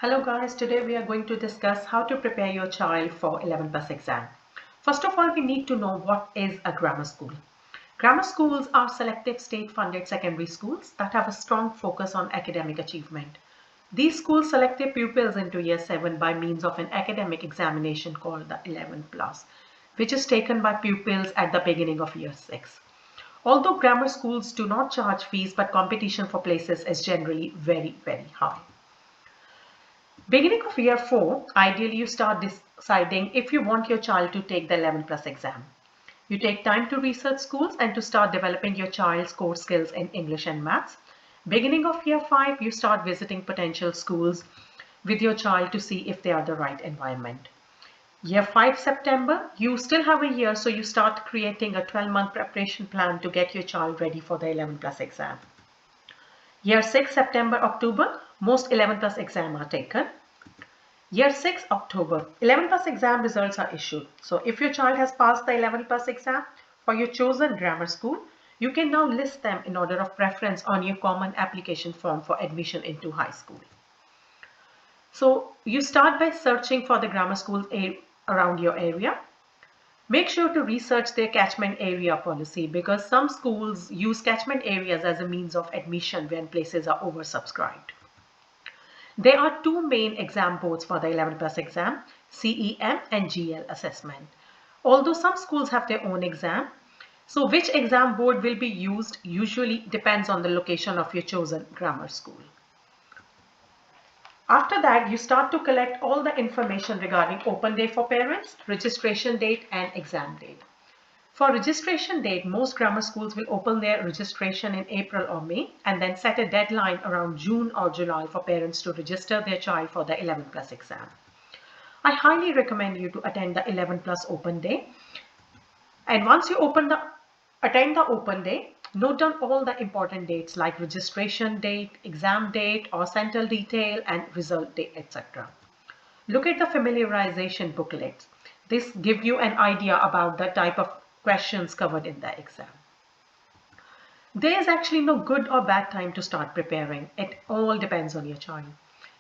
Hello guys, today we are going to discuss how to prepare your child for 11 plus exam. First of all, we need to know what is a grammar school. Grammar schools are selective state-funded secondary schools that have a strong focus on academic achievement. These schools select their pupils into year 7 by means of an academic examination called the 11 plus, which is taken by pupils at the beginning of year 6. Although grammar schools do not charge fees, but competition for places is generally very high. Beginning of year 4, ideally you start deciding if you want your child to take the 11 plus exam. You take time to research schools and to start developing your child's core skills in English and maths. Beginning of year 5, you start visiting potential schools with your child to see if they are the right environment. Year 5 September, you still have a year, so you start creating a 12-month preparation plan to get your child ready for the 11 plus exam. Year 6 September October, most 11 plus exam are taken. Year 6 October, 11 plus exam results are issued. So if your child has passed the 11 plus exam for your chosen grammar school, you can now list them in order of preference on your common application form for admission into high school. So you start by searching for the grammar schools around your area. Make sure to research their catchment area policy because some schools use catchment areas as a means of admission when places are oversubscribed. There are two main exam boards for the 11 plus exam, CEM and GL assessment. Although some schools have their own exam, so which exam board will be used usually depends on the location of your chosen grammar school. After that, you start to collect all the information regarding open day for parents, registration date and exam date. For registration date, most grammar schools will open their registration in April or May and then set a deadline around June or July for parents to register their child for the 11 plus exam. I highly recommend you to attend the 11 plus open day. And once you attend the open day, note down all the important dates like registration date, exam date or central detail and result date, etc. Look at the familiarization booklets. This gives you an idea about the type of questions covered in the exam. There is actually no good or bad time to start preparing. It all depends on your child.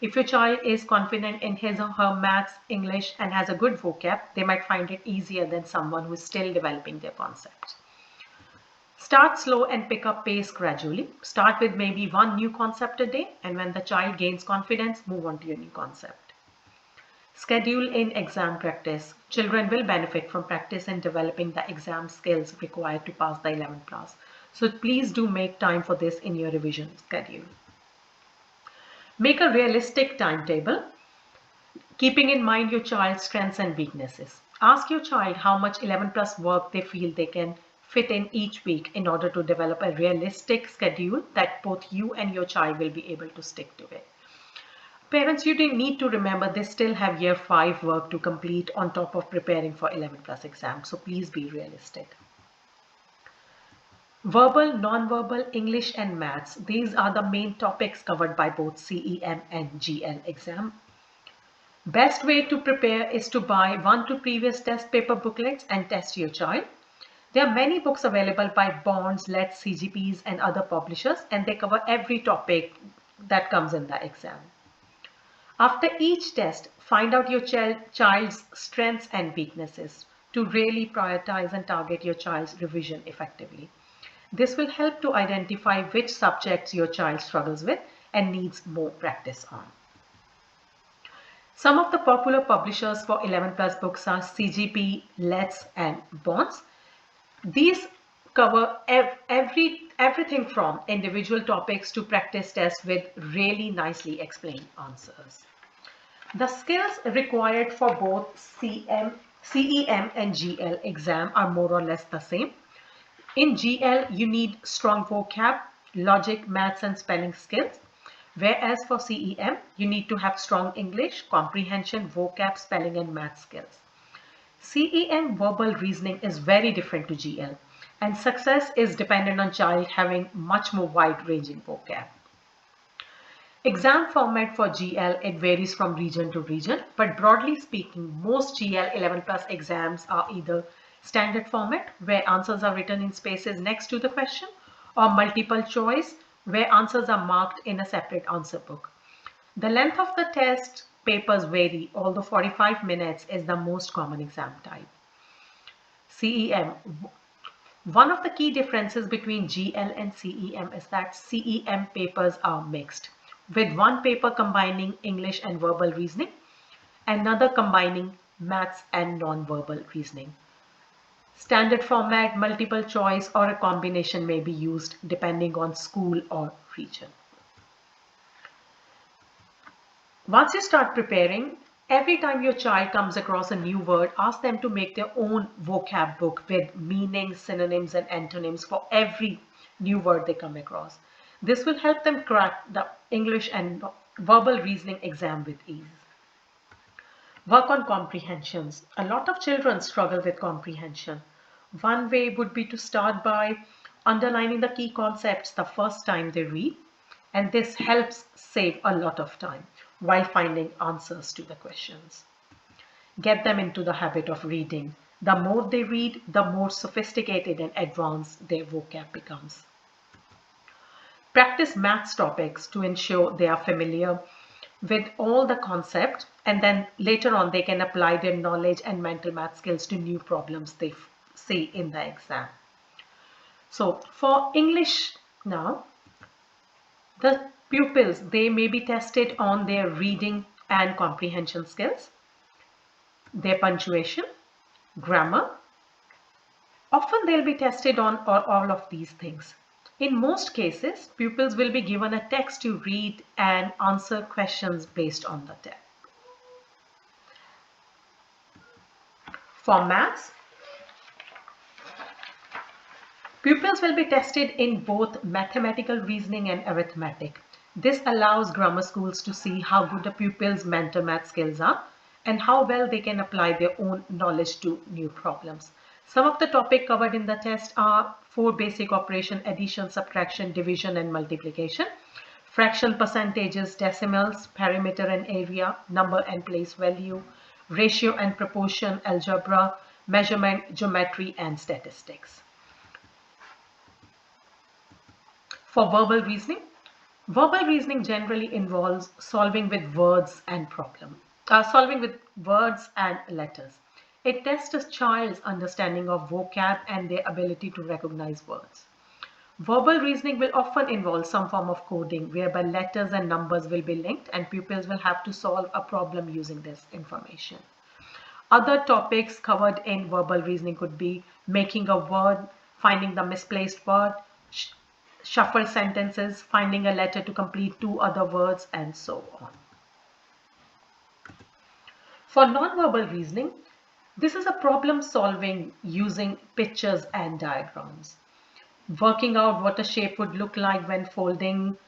If your child is confident in his or her maths, English and has a good vocab, they might find it easier than someone who is still developing their concepts. Start slow and pick up pace gradually. Start with maybe one new concept a day, and when the child gains confidence, move on to your new concept. Schedule in exam practice. Children will benefit from practice in developing the exam skills required to pass the 11 plus. So please do make time for this in your revision schedule. Make a realistic timetable, keeping in mind your child's strengths and weaknesses. Ask your child how much 11 plus work they feel they can fit in each week in order to develop a realistic schedule that both you and your child will be able to stick to it. Parents, you need to remember they still have year 5 work to complete on top of preparing for 11 plus exams, so please be realistic. Verbal, non-verbal, English and maths, these are the main topics covered by both CEM and GL exam. Best way to prepare is to buy 1 to previous test paper booklets and test your child. There are many books available by Bonds, Let's, CGPs and other publishers, and they cover every topic that comes in the exam. After each test, find out your child's strengths and weaknesses to really prioritize and target your child's revision effectively. This will help to identify which subjects your child struggles with and needs more practice on. Some of the popular publishers for 11 plus books are CGP, Let's and Bonds. These cover everything from individual topics to practice tests with really nicely explained answers. The skills required for both CEM and GL exam are more or less the same. In GL, you need strong vocab, logic, maths and spelling skills. Whereas for CEM, you need to have strong English, comprehension, vocab, spelling and math skills. CEM verbal reasoning is very different to GL, and success is dependent on child having much more wide-ranging vocab. Exam format for GL, it varies from region to region, but broadly speaking, most GL 11 plus exams are either standard format, where answers are written in spaces next to the question, or multiple choice, where answers are marked in a separate answer book. The length of the test papers vary, although 45 minutes is the most common exam type. CEM. One of the key differences between GL and CEM is that CEM papers are mixed, with one paper combining English and verbal reasoning, another combining maths and non-verbal reasoning. Standard format, multiple choice, or a combination may be used depending on school or region. Once you start preparing, every time your child comes across a new word, ask them to make their own vocab book with meanings, synonyms, and antonyms for every new word they come across. This will help them crack the English and verbal reasoning exam with ease. Work on comprehensions. A lot of children struggle with comprehension. One way would be to start by underlining the key concepts the first time they read, and this helps save a lot of time while finding answers to the questions. Get them into the habit of reading. The more they read, the more sophisticated and advanced their vocab becomes. Practice maths topics to ensure they are familiar with all the concepts, and then later on they can apply their knowledge and mental math skills to new problems they see in the exam. So for English now, the pupils, they may be tested on their reading and comprehension skills, their punctuation, grammar. Often they'll be tested on all of these things. In most cases, pupils will be given a text to read and answer questions based on the text. For maths, pupils will be tested in both mathematical reasoning and arithmetic. This allows grammar schools to see how good the pupils' mental math skills are and how well they can apply their own knowledge to new problems. Some of the topics covered in the test are 4 basic operations: addition, subtraction, division, and multiplication, fraction, percentages, decimals, perimeter and area, number and place value, ratio and proportion, algebra, measurement, geometry, and statistics. For verbal reasoning generally involves solving with words and letters. It tests a child's understanding of vocab and their ability to recognize words. Verbal reasoning will often involve some form of coding whereby letters and numbers will be linked and pupils will have to solve a problem using this information. Other topics covered in verbal reasoning could be making a word, finding the misplaced word, shuffle sentences, finding a letter to complete 2 other words, and so on. For non-verbal reasoning, this is a problem solving using pictures and diagrams. Working out what a shape would look like when folding,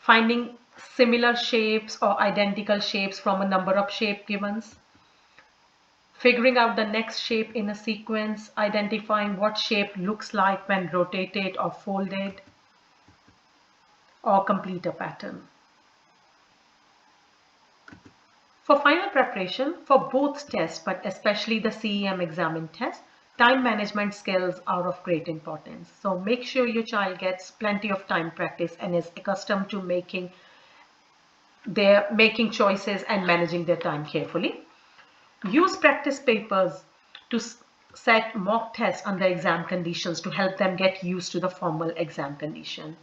finding similar shapes or identical shapes from a number of shape givens, figuring out the next shape in a sequence, identifying what shape looks like when rotated or folded, or complete a pattern. For final preparation for both tests, but especially the CEM exam test, time management skills are of great importance. So make sure your child gets plenty of time practice and is accustomed to making choices and managing their time carefully. Use practice papers to set mock tests under exam conditions to help them get used to the formal exam condition.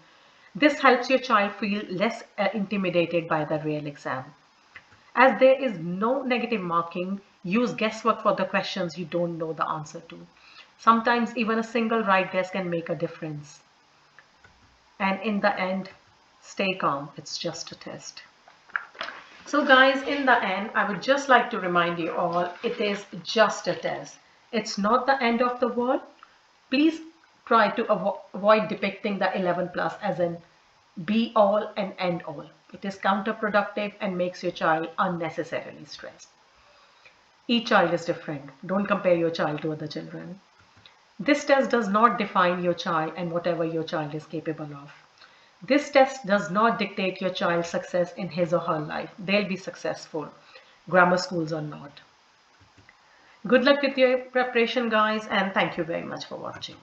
This helps your child feel less intimidated by the real exam. As there is no negative marking, use guesswork for the questions you don't know the answer to. Sometimes even a single right guess can make a difference. And in the end, stay calm. It's just a test. So guys, in the end, I would just like to remind you all, it is just a test. It's not the end of the world. Please try to avoid depicting the 11 plus as an be all and end all. It is counterproductive and makes your child unnecessarily stressed. Each child is different. Don't compare your child to other children. This test does not define your child and whatever your child is capable of. This test does not dictate your child's success in his or her life. They'll be successful. Grammar schools are not. Good luck with your preparation, guys, and thank you very much for watching.